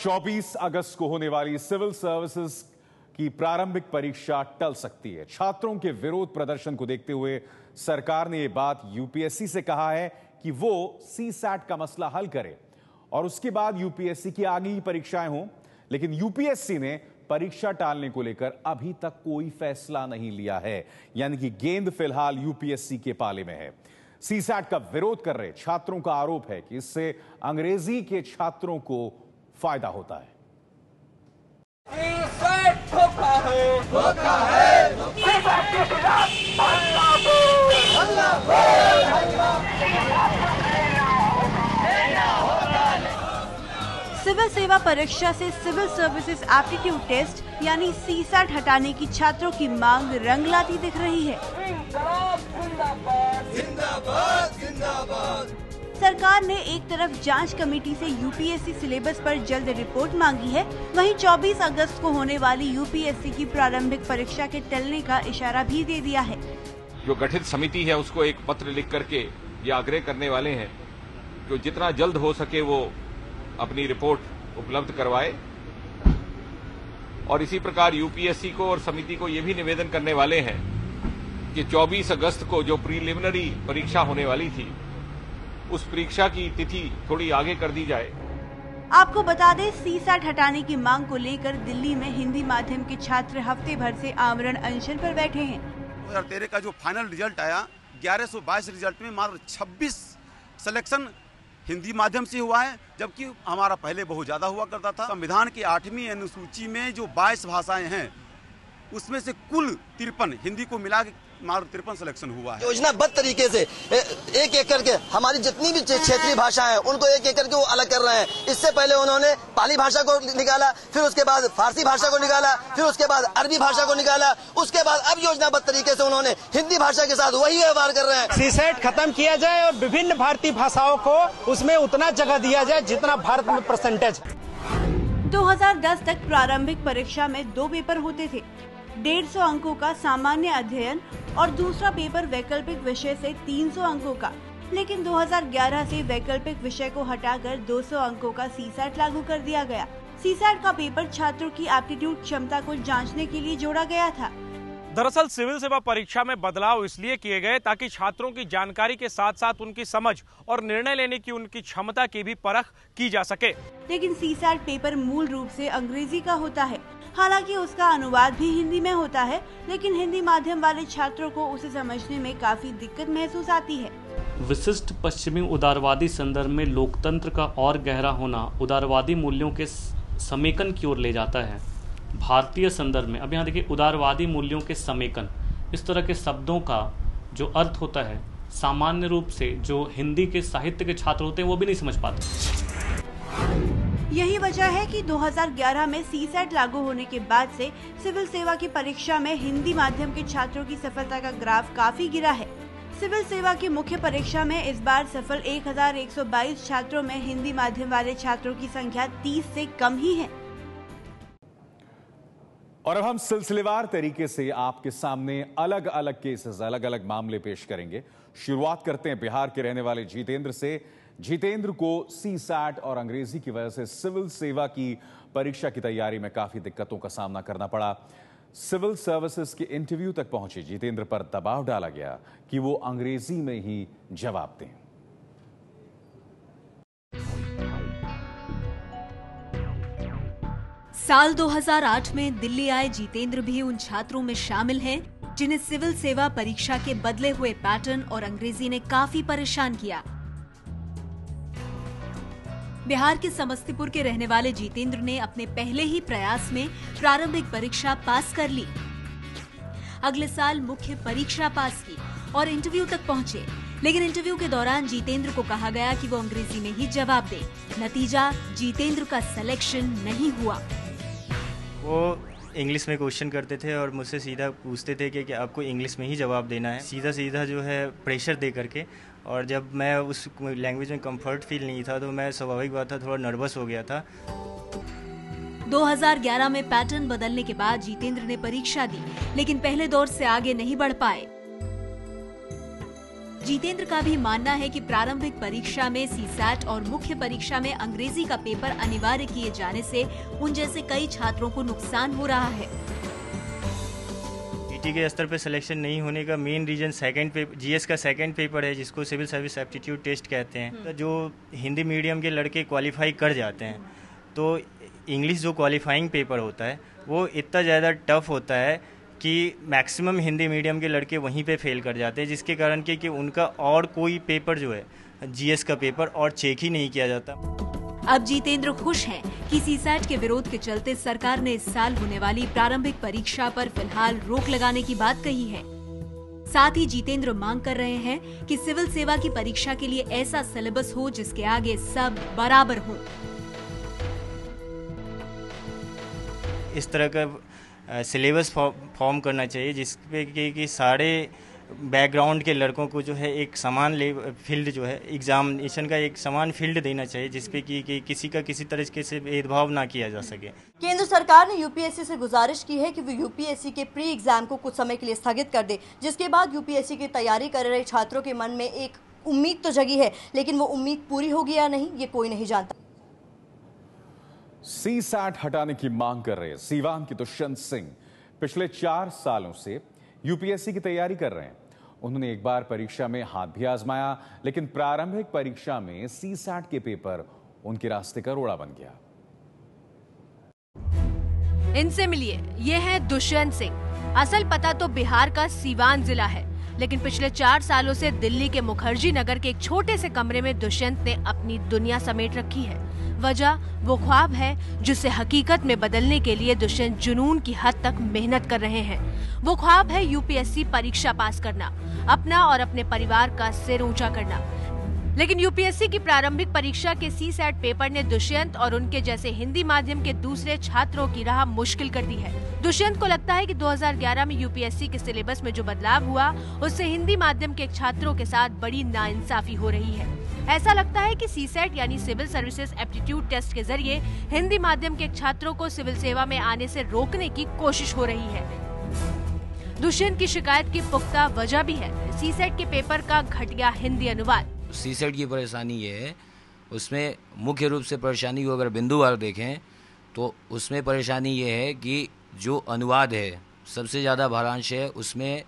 24 अगस्त को होने वाली सिविल सर्विसेज की प्रारंभिक परीक्षा टल सकती है। छात्रों के विरोध प्रदर्शन को देखते हुए सरकार ने यह बात यूपीएससी से कहा है कि वो सीसैट का मसला हल करे और उसके बाद यूपीएससी की आगे की परीक्षाएं हों। लेकिन यूपीएससी ने परीक्षा टालने को लेकर अभी तक कोई फैसला नहीं लिया है, यानी कि गेंद फिलहाल यूपीएससी के पाले में है। सीसैट का विरोध कर रहे छात्रों का आरोप है कि इससे अंग्रेजी के छात्रों को फायदा होता है। धोखा है, धोखा है, सीसैट के खिलाफ हल्ला बोल, हल्ला बोल, हल्ला सिविल सेवा परीक्षा से सिविल सर्विसेज एप्टीट्यूड टेस्ट यानी सीसैट हटाने की छात्रों की मांग रंग लाती दिख रही है। जिंदाबाद, जिंदाबाद, जिंदाबाद। सरकार ने एक तरफ जांच कमेटी से यूपीएससी सिलेबस पर जल्द रिपोर्ट मांगी है, वहीं 24 अगस्त को होने वाली यूपीएससी की प्रारंभिक परीक्षा के टलने का इशारा भी दे दिया है। जो गठित समिति है उसको एक पत्र लिख करके ये आग्रह करने वाले हैं कि जितना जल्द हो सके वो अपनी रिपोर्ट उपलब्ध करवाए और इसी प्रकार यूपीएससी को और समिति को ये भी निवेदन करने वाले हैं कि 24 अगस्त को जो प्रीलिमिनरी परीक्षा होने वाली थी उस परीक्षा की तिथि थोड़ी आगे कर दी जाए। आपको बता दें, सीसैट हटाने की मांग को लेकर दिल्ली में हिंदी माध्यम के छात्र हफ्ते भर से आमरण अनशन पर बैठे हैं। 2013 का जो फाइनल रिजल्ट आया 1122 रिजल्ट में मात्र 26 सिलेक्शन हिंदी माध्यम से हुआ है, जबकि हमारा पहले बहुत ज्यादा हुआ करता था। संविधान की 8वीं अनुसूची में जो 22 भाषाएं हैं उसमें से कुल 53 हिंदी को मिला के मात्र 53 सिलेक्शन हुआ है। योजनाबद्ध तरीके से एक एक करके हमारी जितनी भी क्षेत्रीय भाषाएं उनको एक एक करके वो अलग कर रहे हैं। इससे पहले उन्होंने पाली भाषा को निकाला, फिर उसके बाद फारसी भाषा को निकाला, फिर उसके बाद अरबी भाषा को निकाला, उसके बाद अब योजनाबद्ध तरीके से उन्होंने हिंदी भाषा के साथ वही व्यवहार कर रहे हैं। सीसैट खत्म किया जाए और विभिन्न भारतीय भाषाओं को उसमें उतना जगह दिया जाए जितना भारत में परसेंटेज। 2010 तक प्रारंभिक परीक्षा में 2 पेपर होते थे, 150 अंकों का सामान्य अध्ययन और दूसरा पेपर वैकल्पिक विषय से 300 अंकों का। लेकिन 2011 से वैकल्पिक विषय को हटाकर 200 अंकों का सीसैट लागू कर दिया गया। सीसैट का पेपर छात्रों की एप्टीट्यूड क्षमता को जांचने के लिए जोड़ा गया था। दरअसल सिविल सेवा परीक्षा में बदलाव इसलिए किए गए ताकि छात्रों की जानकारी के साथ साथ उनकी समझ और निर्णय लेने की उनकी क्षमता की भी परख की जा सके। लेकिन सीसैट पेपर मूल रूप से अंग्रेजी का होता है, हालांकि उसका अनुवाद भी हिंदी में होता है, लेकिन हिंदी माध्यम वाले छात्रों को उसे समझने में काफी दिक्कत महसूस आती है। विशिष्ट पश्चिमी उदारवादी संदर्भ में लोकतंत्र का और गहरा होना उदारवादी मूल्यों के समेकन की ओर ले जाता है। भारतीय संदर्भ में अब यहाँ देखिए, उदारवादी मूल्यों के समेकन, इस तरह के शब्दों का जो अर्थ होता है सामान्य रूप से जो हिंदी के साहित्य के छात्र होते हैं वो भी नहीं समझ पाते। यही वजह है कि 2011 में सीसैट लागू होने के बाद से सिविल सेवा की परीक्षा में हिंदी माध्यम के छात्रों की सफलता का ग्राफ काफी गिरा है। सिविल सेवा की मुख्य परीक्षा में इस बार सफल 1122 छात्रों में हिंदी माध्यम वाले छात्रों की संख्या 30 से कम ही है। और अब हम सिलसिलेवार तरीके से आपके सामने अलग अलग केसेस, अलग अलग मामले पेश करेंगे। शुरुआत करते हैं बिहार के रहने वाले जितेंद्र से। जितेंद्र को सीसैट और अंग्रेजी की वजह से सिविल सेवा की परीक्षा की तैयारी में काफी दिक्कतों का सामना करना पड़ा। सिविल सर्विसेज के इंटरव्यू तक पहुंचे जितेंद्र पर दबाव डाला गया कि वो अंग्रेजी में ही जवाब दें। साल 2008 में दिल्ली आए जितेंद्र भी उन छात्रों में शामिल हैं जिन्हें सिविल सेवा परीक्षा के बदले हुए पैटर्न और अंग्रेजी ने काफी परेशान किया। बिहार के समस्तीपुर के रहने वाले जितेंद्र ने अपने पहले ही प्रयास में प्रारंभिक परीक्षा पास कर ली। अगले साल मुख्य परीक्षा पास की और इंटरव्यू तक पहुंचे, लेकिन इंटरव्यू के दौरान जितेंद्र को कहा गया कि वो अंग्रेजी में ही जवाब दे। नतीजा, जितेंद्र का सिलेक्शन नहीं हुआ। वो इंग्लिश में क्वेश्चन करते थे और मुझसे सीधा पूछते थे कि आपको इंग्लिश में ही जवाब देना है, सीधा सीधा जो है प्रेशर दे करके। और जब मैं उस लैंग्वेज में कंफर्ट फील नहीं था तो मैं स्वाभाविक बात था थोड़ा नर्वस हो गया था। 2011 में पैटर्न बदलने के बाद जितेंद्र ने परीक्षा दी, लेकिन पहले दौर से आगे नहीं बढ़ पाए। जितेंद्र का भी मानना है कि प्रारंभिक परीक्षा में सीसैट और मुख्य परीक्षा में अंग्रेजी का पेपर अनिवार्य किए जाने से उन जैसे कई छात्रों को नुकसान हो रहा है। पीटी के स्तर पे सिलेक्शन नहीं होने का main reason second paper, GS का सेकंड पेपर है, जिसको सिविल सर्विस एप्टीट्यूड टेस्ट कहते हैं। तो जो हिंदी मीडियम के लड़के क्वालिफाई कर जाते हैं, तो इंग्लिश जो क्वालिफाइंग पेपर होता है वो इतना ज़्यादा टफ होता है कि मैक्सिमम हिंदी मीडियम के लड़के वहीं पे फेल कर जाते हैं, जिसके कारण कि उनका और कोई पेपर जो है जीएस का पेपर और चेक ही नहीं किया जाता। अब जितेंद्र खुश हैं कि सीसैट के विरोध के चलते सरकार ने इस साल होने वाली प्रारंभिक परीक्षा पर फिलहाल रोक लगाने की बात कही है। साथ ही जितेंद्र मांग कर रहे हैं कि सिविल सेवा की परीक्षा के लिए ऐसा सिलेबस हो जिसके आगे सब बराबर हों। इस तरह का सिलेबस फॉर्म करना चाहिए जिसपे कि सारे बैकग्राउंड के लड़कों को जो है एक समान फील्ड जो है एग्जामिनेशन का एक समान फील्ड देना चाहिए, जिसपे कि किसी का किसी तरीके से भेदभाव ना किया जा सके। केंद्र सरकार ने यूपीएससी से गुजारिश की है कि वो यूपीएससी के प्री एग्जाम को कुछ समय के लिए स्थगित कर दे, जिसके बाद यूपीएससी की तैयारी कर रहे छात्रों के मन में एक उम्मीद तो जगी है, लेकिन वो उम्मीद पूरी होगी या नहीं ये कोई नहीं जानता। सीसैट हटाने की मांग कर रहे सीवान के दुष्यंत सिंह पिछले 4 सालों से यूपीएससी की तैयारी कर रहे हैं। उन्होंने एक बार परीक्षा में हाथ भी आजमाया, लेकिन प्रारंभिक परीक्षा में सीसैट के पेपर उनके रास्ते का रोड़ा बन गया। इनसे मिलिए, ये है दुष्यंत सिंह। असल पता तो बिहार का सीवान जिला है, लेकिन पिछले 4 सालों से दिल्ली के मुखर्जी नगर के एक छोटे से कमरे में दुष्यंत ने अपनी दुनिया समेट रखी है। वजह वो ख्वाब है जिसे हकीकत में बदलने के लिए दुष्यंत जुनून की हद तक मेहनत कर रहे हैं। वो ख्वाब है यूपीएससी परीक्षा पास करना, अपना और अपने परिवार का सिर ऊंचा करना। लेकिन यूपीएससी की प्रारंभिक परीक्षा के सीसैट पेपर ने दुष्यंत और उनके जैसे हिंदी माध्यम के दूसरे छात्रों की राह मुश्किल कर दी है। दुष्यंत को लगता है कि 2011 में यूपीएससी के सिलेबस में जो बदलाव हुआ उससे हिंदी माध्यम के छात्रों के साथ बड़ी नाइंसाफी हो रही है। ऐसा लगता है कि सीसैट यानी सिविल सर्विसेज एप्टीट्यूड टेस्ट के जरिए हिंदी माध्यम के छात्रों को सिविल सेवा में आने से रोकने की कोशिश हो रही है। दुष्यंत की शिकायत की पुख्ता वजह भी है सीसैट के पेपर का घटिया हिंदी अनुवाद। सीसैट की परेशानी ये है, उसमें मुख्य रूप से परेशानी को अगर बिंदुवार देखें तो उसमें परेशानी ये है कि जो अनुवाद है सबसे ज़्यादा भारांश है उसमें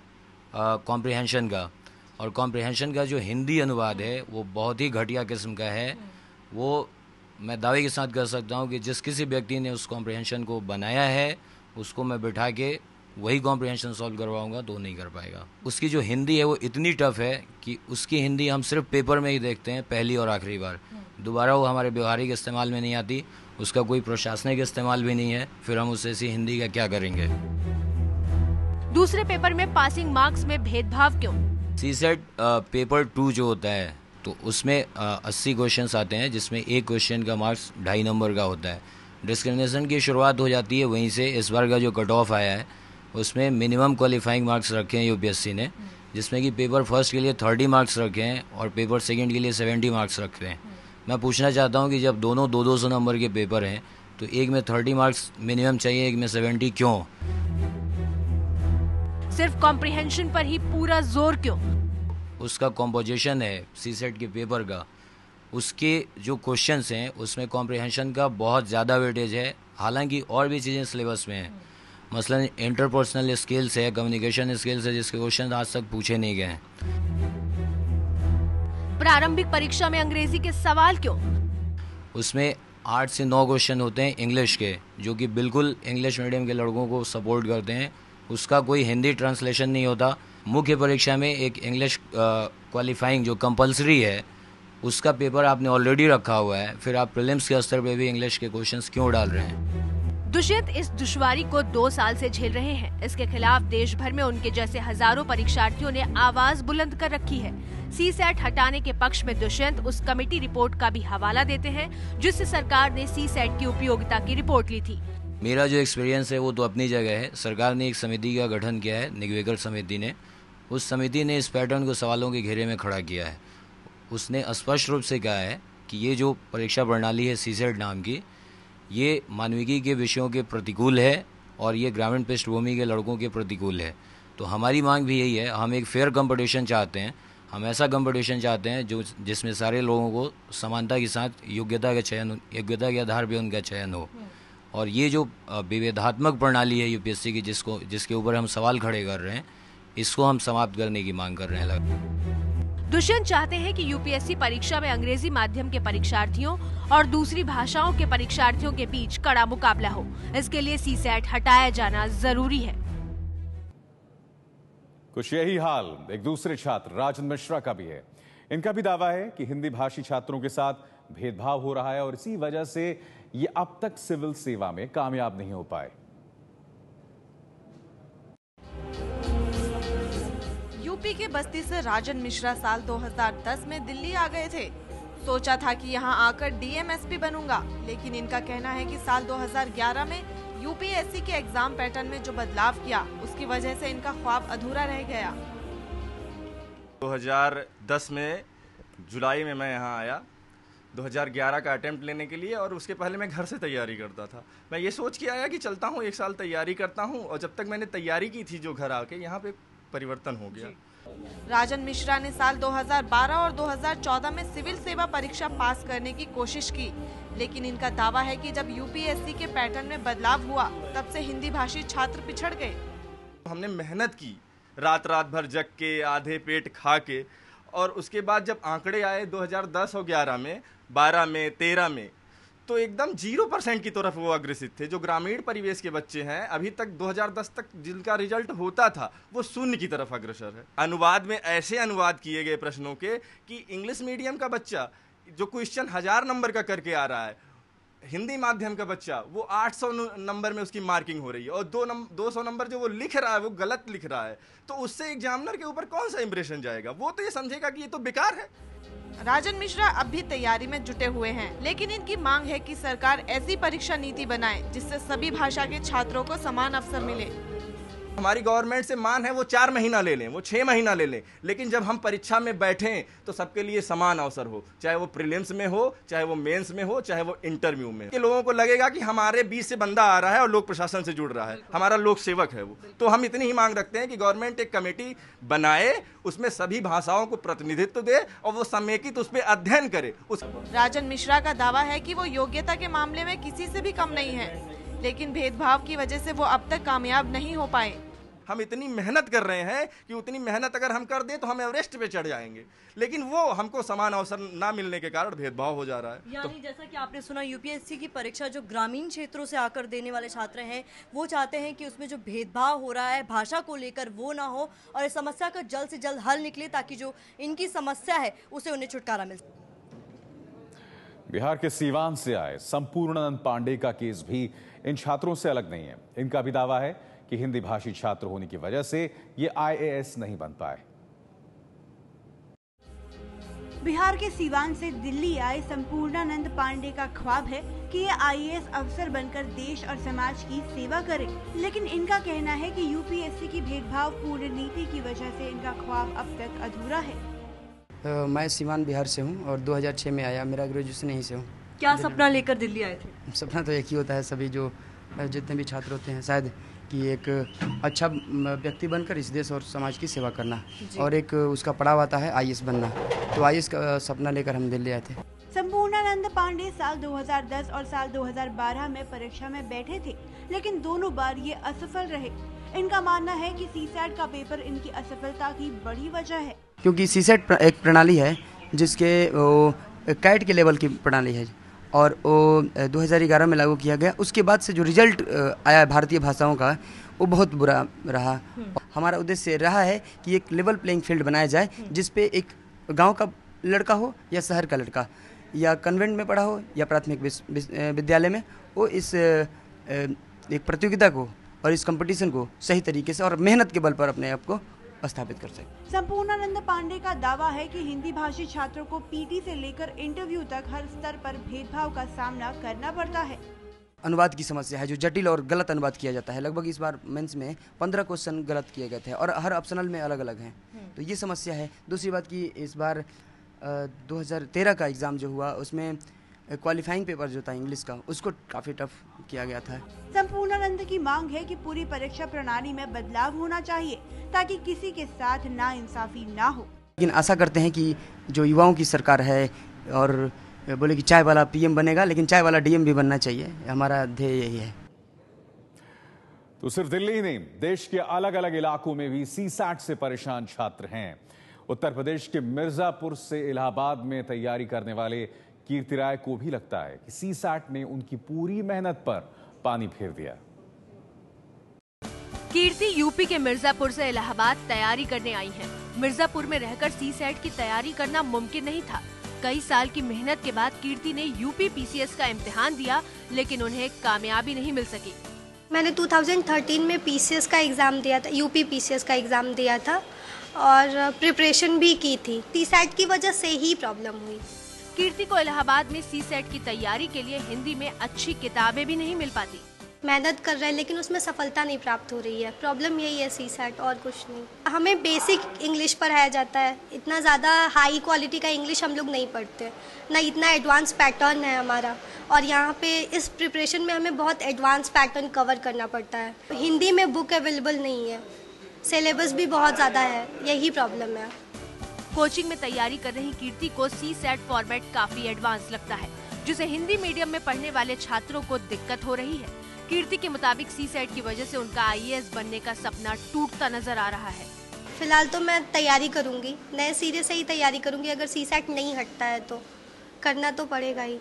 कॉम्प्रिहेंशन का, और कॉम्प्रिहेंशन का जो हिंदी अनुवाद है वो बहुत ही घटिया किस्म का है। वो मैं दावे के साथ कह सकता हूँ कि जिस किसी व्यक्ति ने उस कॉम्प्रिहेंशन को बनाया है उसको मैं बिठा के वही कॉम्प्रिहेंशन सॉल्व करवाऊंगा तो नहीं कर पाएगा। उसकी जो हिंदी है वो इतनी टफ है कि उसकी हिंदी हम सिर्फ पेपर में ही देखते हैं पहली और आखिरी बार, दोबारा वो हमारे व्यवहारिक इस्तेमाल में नहीं आती, उसका कोई प्रशासनिक इस्तेमाल भी नहीं है, फिर हम उस ऐसी हिंदी का क्या करेंगे। दूसरे पेपर में पासिंग मार्क्स में भेदभाव क्यों? सीसैट पेपर 2 जो होता है तो उसमें 80 क्वेश्चंस आते हैं, जिसमें एक क्वेश्चन का मार्क्स 2.5 नंबर का होता है। डिस्क्रिमिनेशन की शुरुआत हो जाती है वहीं से। इस बार का जो कट ऑफ आया है उसमें मिनिमम क्वालिफाइंग मार्क्स रखे हैं यूपीएससी ने, जिसमें कि पेपर फर्स्ट के लिए 30 मार्क्स रखे हैं और पेपर सेकंड के लिए 70 मार्क्स रख रहे हैं। मैं पूछना चाहता हूं कि जब दोनों 200 नंबर के पेपर हैं तो एक में 30 मार्क्स मिनिमम चाहिए, एक में 70 क्यों? सिर्फ कॉम्प्रिहेंशन पर ही पूरा जोर क्यों? उसका कॉम्पोजिशन है सीसैट के पेपर का, उसके जो क्वेश्चंस हैं उसमें कॉम्प्रिहेंशन का बहुत ज़्यादा वेटेज है। हालांकि और भी चीज़ें सिलेबस में हैं, मसलन इंटरपर्सनल स्किल्स है, कम्युनिकेशन स्किल्स है, जिसके क्वेश्चन आज तक पूछे नहीं गए हैं। प्रारंभिक परीक्षा में अंग्रेजी के सवाल क्यों? उसमें 8 से 9 क्वेश्चन होते हैं इंग्लिश के, जो कि बिल्कुल इंग्लिश मीडियम के लड़कों को सपोर्ट करते हैं। उसका कोई हिंदी ट्रांसलेशन नहीं होता। मुख्य परीक्षा में एक इंग्लिश क्वालिफाइंग जो कंपलसरी है उसका पेपर आपने ऑलरेडी रखा हुआ है, फिर आप प्रीलिम्स के स्तर पे भी इंग्लिश के क्वेश्चंस क्यों डाल रहे हैं? दुष्यंत इस दुश्वारी को 2 साल से झेल रहे हैं। इसके खिलाफ देश भर में उनके जैसे हजारों परीक्षार्थियों ने आवाज बुलंद कर रखी है। सीसैट हटाने के पक्ष में दुष्यंत उस कमेटी रिपोर्ट का भी हवाला देते हैं जिससे सरकार ने सीसैट की उपयोगिता की रिपोर्ट ली थी। मेरा जो एक्सपीरियंस है वो तो अपनी जगह है। सरकार ने एक समिति का गठन किया है, निगवेकर समिति ने। उस समिति ने इस पैटर्न को सवालों के घेरे में खड़ा किया है। उसने स्पष्ट रूप से कहा है कि ये जो परीक्षा प्रणाली है सीसैट नाम की, ये मानविकी के विषयों के प्रतिकूल है और ये ग्रामीण पृष्ठभूमि के लड़कों के प्रतिकूल है। तो हमारी मांग भी यही है, हम एक फेयर कंपटीशन चाहते हैं। हम ऐसा कंपटीशन चाहते हैं जिसमें सारे लोगों को समानता के साथ योग्यता के आधार पर उनका चयन हो। और ये जो विभेदात्मक प्रणाली है यूपीएससी की जिसके ऊपर हम सवाल खड़े कर रहे हैं, इसको हम समाप्त करने की मांग कर रहे हैं। दुष्यंत चाहते हैं कि यूपीएससी परीक्षा में अंग्रेजी माध्यम के परीक्षार्थियों और दूसरी भाषाओं के परीक्षार्थियों के बीच कड़ा मुकाबला हो। इसके लिए सीसैट हटाया जाना जरूरी है। कुछ यही हाल एक दूसरे छात्र राजन मिश्रा का भी है। इनका भी दावा है कि हिंदी भाषी छात्रों के साथ भेदभाव हो रहा है और इसी वजह से ये अब तक सिविल सेवा में कामयाब नहीं हो पाए। यूपी के बस्ती से राजन मिश्रा साल 2010 में दिल्ली आ गए थे। सोचा था कि यहां आकर डीएमएसपी बनूंगा, लेकिन इनका कहना है कि साल 2011 में यूपीएससी के एग्जाम पैटर्न में जो बदलाव किया, उसकी वजह से इनका ख्वाब अधूरा रह गया। 2010 में जुलाई में मैं यहाँ आया 2011 का अटेम्प्ट लेने के लिए, और उसके पहले मैं घर से तैयारी करता था। मैं ये सोच के आया कि चलता हूँ 1 साल तैयारी करता हूँ, और जब तक मैंने तैयारी की थी जो घर आके यहाँ पे परिवर्तन हो गया। राजन मिश्रा ने साल 2012 और 2014 में सिविल सेवा परीक्षा पास करने की कोशिश की, लेकिन इनका दावा है कि जब यूपीएससी के पैटर्न में बदलाव हुआ, तब से हिंदी भाषी छात्र पिछड़ गए। हमने मेहनत की, रात भर जग के, आधे पेट खा के, और उसके बाद जब आंकड़े आए 2010 और 11 में, 12 में, 13 में, तो एकदम 0% की तरफ वो अग्रसित थे। जो ग्रामीण परिवेश के बच्चे हैं, अभी तक 2010 तक जिनका रिजल्ट होता था, वो 0 की तरफ अग्रसर है। अनुवाद में ऐसे अनुवाद किए गए प्रश्नों के कि इंग्लिश मीडियम का बच्चा जो क्वेश्चन 1000 नंबर का करके आ रहा है, हिंदी माध्यम का बच्चा वो 800 नंबर में उसकी मार्किंग हो रही है, और 200 नंबर जो वो लिख रहा है वो गलत लिख रहा है। तो उससे एग्जामिनर के ऊपर कौन सा इंप्रेशन जाएगा? वो तो ये समझेगा कि ये तो बेकार है। राजन मिश्रा अब भी तैयारी में जुटे हुए हैं, लेकिन इनकी मांग है कि सरकार ऐसी परीक्षा नीति बनाए जिससे सभी भाषा के छात्रों को समान अवसर मिले। हमारी गवर्नमेंट से मांग है वो 4 महीना ले लें, वो 6 महीना ले लें, लेकिन जब हम परीक्षा में बैठें तो सबके लिए समान अवसर हो, चाहे वो प्रीलिम्स में हो, चाहे वो मेंस में हो, चाहे वो इंटरव्यू में। कि लोगों को लगेगा कि हमारे बीच से बंदा आ रहा है और लोक प्रशासन से जुड़ रहा है, हमारा लोक सेवक है वो। तो हम इतनी ही मांग रखते हैं कि गवर्नमेंट एक कमेटी बनाए, उसमें सभी भाषाओं को प्रतिनिधित्व दे और वो समेकित उस पर अध्ययन करे। राजन मिश्रा का दावा है कि वो योग्यता के मामले में किसी से भी कम नहीं है, लेकिन भेदभाव की वजह से वो अब तक कामयाब नहीं हो पाए। हम इतनी मेहनत कर रहे हैं कि उतनी मेहनत अगर हम कर दें तो हम एवरेस्ट पे चढ़ जाएंगे, लेकिन वो हमको समान अवसर ना मिलने के कारण भेदभाव हो जा रहा है। यानी जैसा कि आपने सुना, यूपीएससी की परीक्षा जो ग्रामीण क्षेत्रों से आकर देने वाले छात्र हैं, वो चाहते हैं कि उसमें जो भेदभाव हो रहा है भाषा को लेकर वो ना हो, और इस समस्या का जल्द से जल्द हल निकले, ताकि जो इनकी समस्या है उसे उन्हें छुटकारा मिल सके। बिहार के सीवान से आए संपूर्णानंद पांडे का केस भी इन छात्रों से अलग नहीं है। इनका भी दावा है कि हिंदी भाषी छात्र होने की वजह से ये आईएएस नहीं बन पाए। बिहार के सीवान से दिल्ली आए संपूर्णानंद पांडे का ख्वाब है कि ये आईएएस अफसर बनकर देश और समाज की सेवा करे, लेकिन इनका कहना है कि यूपीएससी की भेदभावपूर्ण नीति की वजह से इनका ख्वाब अब तक अधूरा है। मैं सीवान बिहार से हूँ और 2006 में आया, मेरा ग्रेजुएशन यहीं से हूँ। क्या सपना लेकर दिल्ली आए थे? सपना तो एक ही होता है, सभी जो जितने भी छात्र होते हैं, शायद कि एक अच्छा व्यक्ति बनकर इस देश और समाज की सेवा करना, और एक उसका पड़ाव आता है आईएएस बनना। तो आईएएस का सपना लेकर हम दिल्ली आए थे। संपूर्णानंद पांडे साल 2010 और साल 2012 में परीक्षा में बैठे थे, लेकिन दोनों बार ये असफल रहे। इनका मानना है कि सीसैट का पेपर इनकी असफलता की बड़ी वजह है, क्योंकि सीसैट एक प्रणाली है जिसके कैट के लेवल की प्रणाली है, और वो 2011 में लागू किया गया। उसके बाद से जो रिजल्ट आया भारतीय भाषाओं का, वो बहुत बुरा रहा। हमारा उद्देश्य रहा है कि एक लेवल प्लेइंग फील्ड बनाया जाए, जिस पे एक गांव का लड़का हो या शहर का लड़का, या कन्वेंट में पढ़ा हो या प्राथमिक विद्यालय में, वो इस एक प्रतियोगिता को और इस कंपटीशन को सही तरीके से और मेहनत के बल पर अपने आप को स्थापित कर सके। संपूर्णानंद पांडे का दावा है कि हिंदी भाषी छात्रों को पीटी से लेकर इंटरव्यू तक हर स्तर पर भेदभाव का सामना करना पड़ता है। अनुवाद की समस्या है, जो जटिल और गलत अनुवाद किया जाता है। लगभग इस बार मेंस में 15 क्वेश्चन गलत किए गए थे और हर ऑप्शनल में अलग अलग हैं, तो ये समस्या है। दूसरी बात कि इस बार 2013 का एग्ज़ाम जो हुआ, उसमें क्वालिफाइंग पेपर जो था इंग्लिश का, उसको काफ़ी टफ किया गया था। संपूर्णानंद की मांग है कि पूरी परीक्षा प्रणाली में बदलाव होना चाहिए, ताकि किसी के साथ नाइंसाफी ना हो। लेकिन आशा करते हैं कि जो युवाओं की सरकार है और बोले कि चाय वाला पीएम बनेगा, लेकिन चाय वाला डीएम भी बनना चाहिए, हमारा ध्येय यही है। तो सिर्फ दिल्ली ही नहीं, देश के अलग अलग इलाकों में भी सीसैट से परेशान छात्र हैं। उत्तर प्रदेश के मिर्जापुर से इलाहाबाद में तैयारी करने वाले कीर्ति राय को भी लगता है कि सीसैट ने उनकी पूरी मेहनत पर पानी फेर दिया। कीर्ति यूपी के मिर्जापुर से इलाहाबाद तैयारी करने आई हैं। मिर्जापुर में रहकर सीसैट की तैयारी करना मुमकिन नहीं था। कई साल की मेहनत के बाद कीर्ति ने यूपी पीसीएस का इम्तिहान दिया, लेकिन उन्हें कामयाबी नहीं मिल सकी। मैंने 2013 में पीसीएस का एग्ज़ाम दिया था, यूपी पीसीएस का एग्ज़ाम दिया था और प्रिपरेशन भी की थी। सीसैट की वजह से ही प्रॉब्लम हुई। कीर्ति को इलाहाबाद में सीसैट की तैयारी के लिए हिंदी में अच्छी किताबें भी नहीं मिल पाती। मेहनत कर रहे हैं लेकिन उसमें सफलता नहीं प्राप्त हो रही है। प्रॉब्लम यही है सीसैट, और कुछ नहीं। हमें बेसिक इंग्लिश पढ़ाया जाता है, इतना ज़्यादा हाई क्वालिटी का इंग्लिश हम लोग नहीं पढ़ते, ना इतना एडवांस पैटर्न है हमारा। और यहाँ पे इस प्रिपरेशन में हमें बहुत एडवांस पैटर्न कवर करना पड़ता है। हिंदी में बुक अवेलेबल नहीं है, सिलेबस भी बहुत ज़्यादा है, यही प्रॉब्लम है। कोचिंग में तैयारी कर रही कीर्ति को सीसैट फॉर्मेट काफी एडवांस लगता है, जिसे हिंदी मीडियम में पढ़ने वाले छात्रों को दिक्कत हो रही है। कीर्ति के मुताबिक सीसैट की वजह से उनका आईएएस बनने का सपना टूटता नजर आ रहा है। फिलहाल तो मैं तैयारी करूंगी, नए सिरे से ही तैयारी करूंगी। अगर सीसैट नहीं हटता है तो करना तो पड़ेगा ही।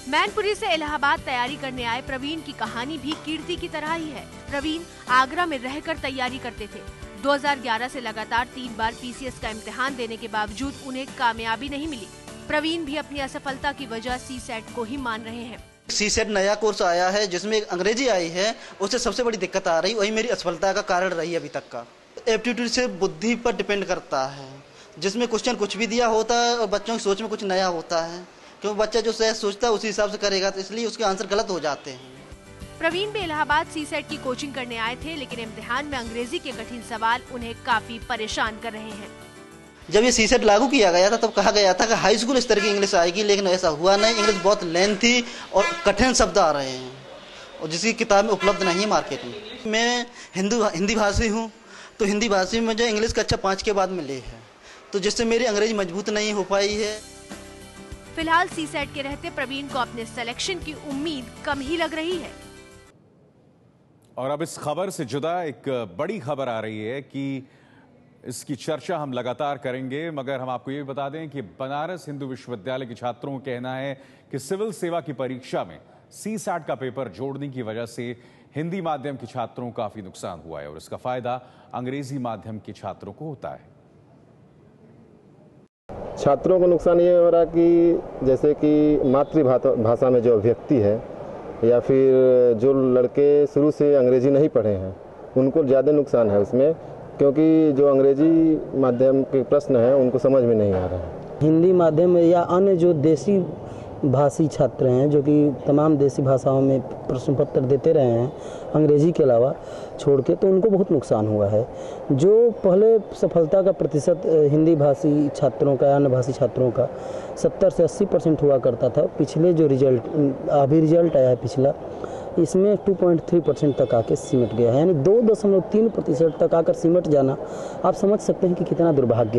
मैनपुरी से इलाहाबाद तैयारी करने आए प्रवीण की कहानी भी कीर्ति की तरह ही है। प्रवीण आगरा में रहकर तैयारी करते थे। 2011 से लगातार 3 बार पीसीएस का इम्तिहान देने के बावजूद उन्हें कामयाबी नहीं मिली। प्रवीण भी अपनी असफलता की वजह सीसैट को ही मान रहे हैं। सीसैट नया कोर्स आया है जिसमें अंग्रेजी आई है, उससे सबसे बड़ी दिक्कत आ रही, वही मेरी असफलता का कारण रही अभी तक का। एप्टीट्यूड से बुद्धि पर डिपेंड करता है, जिसमें क्वेश्चन कुछ भी दिया होता है और बच्चों की सोच में कुछ नया होता है, क्योंकि बच्चा जो सहज सोचता है उसी हिसाब से करेगा, तो इसलिए उसके आंसर गलत हो जाते हैं। प्रवीण भी इलाहाबाद सीसैट की कोचिंग करने आए थे, लेकिन इम्तिहान में अंग्रेजी के कठिन सवाल उन्हें काफी परेशान कर रहे हैं। जब ये सीसैट लागू किया गया था तब कहा गया था कि हाई स्कूल स्तर की इंग्लिश आएगी, लेकिन ऐसा हुआ नहीं। इंग्लिश बहुत लेंथी और कठिन शब्द आ रहे हैं और जिसकी किताब में उपलब्ध नहीं है मार्केट में। मैं हिंदी भाषी हूँ, तो हिंदी भाषी में मुझे इंग्लिश कक्षा 5 के बाद मिली है, तो जिससे मेरी अंग्रेजी मजबूत नहीं हो पाई है। फिलहाल सीसैट के रहते प्रवीण को अपने सिलेक्शन की उम्मीद कम ही लग रही है। और अब इस खबर से जुदा एक बड़ी खबर आ रही है कि इसकी चर्चा हम लगातार करेंगे, मगर हम आपको ये भी बता दें कि बनारस हिंदू विश्वविद्यालय के छात्रों का कहना है कि सिविल सेवा की परीक्षा में सीसैट का पेपर जोड़ने की वजह से हिंदी माध्यम के छात्रों को काफी नुकसान हुआ है और इसका फायदा अंग्रेजी माध्यम के छात्रों को होता है। छात्रों को नुकसान ये हो रहा कि जैसे कि मातृभाषा में जो अभिव्यक्ति है, या फिर जो लड़के शुरू से अंग्रेजी नहीं पढ़े हैं उनको ज़्यादा नुकसान है उसमें, क्योंकि जो अंग्रेजी माध्यम के प्रश्न हैं उनको समझ में नहीं आ रहा है। हिंदी माध्यम या अन्य जो देसी भाषी छात्र हैं जो कि तमाम देसी भाषाओं में प्रश्न पत्र देते रहे हैं अंग्रेजी के अलावा छोड़ के, तो उनको बहुत नुकसान हुआ है। जो पहले सफलता का प्रतिशत हिंदी भाषी छात्रों का, अन्य भाषी छात्रों का 70 से 80% हुआ करता था, पिछले जो अभी रिजल्ट आया है पिछला, इसमें 2.3% तक आके सिमट गया है, यानी 2.3% तक आकर सिमट जाना आप समझ सकते हैं कि कितना दुर्भाग्य है।